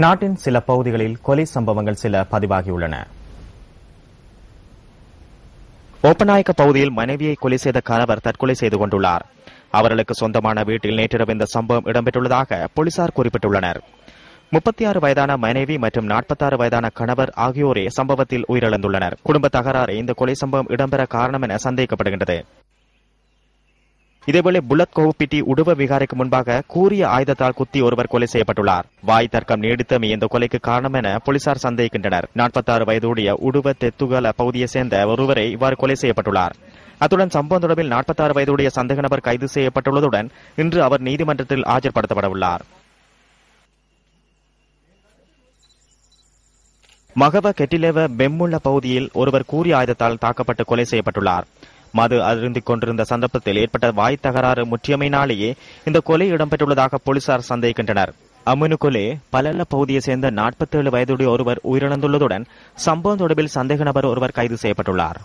நாட்டின் சில பகுதிகளில் கொலை சம்பவங்கள் சில பதிவாகியுள்ளன. ஓப்பநாயக்க பகுதியில் மனைவியை கொலை செய்த கணவர் தற்கொலை செய்து கொண்டுள்ளார். அவர்களுக்கு சொந்தமான வீட்டில் நேற்றிரவு இந்த சம்பவம் இடம்பெற்றுள்ளதாக போலீசார் குறிப்பிட்டுள்ளனர். 36 வயதான மனைவி மற்றும் 46 வயதான கணவர் ஆகியோரே சம்பவத்தில் உயிரிழந்துள்ளனர். குடும்ப தகராறு இந்த கொலை சம்பவம் இடம்பெற காரணம் என சந்தேகிக்கப்படுகின்றது. இதேவேளை புல்லட் கோவுப்பிட்டி உடுவ விகாரைக்கு முன்பாக கூரிய ஆயுதத்தால் குத்தி ஒருவர் கொலை செய்யப்பட்டுள்ளார். வாய் தர்க்கம் நீடித்தமை இந்த கொலைக்கு காரணம் என போலீசார் சந்தேகிக்கின்றனர். 46 வயதுடைய உடுவ தெத்துகல பகுதியை சேர்ந்த ஒருவரை இவ்வாறு கொலை செய்யப்பட்டுள்ளார். அத்துடன் சம்பவம் தொடர்பில் 46 வயதுடைய சந்தேக நபர் கைது செய்யப்பட்டுள்ளதுடன் இன்று அவர் நீதிமன்றத்தில் ஆஜர்படுத்தப்பட உள்ளார். மகவ கெட்டிலேவ பெம்முள்ள பகுதியில் ஒருவர் கூரிய ஆயுதத்தால் தாக்கப்பட்டு கொலை செய்யப்பட்டுள்ளார். மது அருந்திக் கொண்டிருந்த சந்தர்ப்பத்தில் ஏற்பட்ட வாய் தகராறு முற்றியமையினாலேயே இந்த கொலை இடம்பெற்றுள்ளதாக போலீசார் சந்தேகிக்கின்றனர். அமுனு கொலை பலல்ல பகுதியை சேர்ந்த 47 வயதுடைய ஒருவர் உயிரிழந்துள்ளதுடன் சம்பவம் தொடர்பில் சந்தேக நபர் ஒருவர் கைது செய்யப்பட்டுள்ளார்.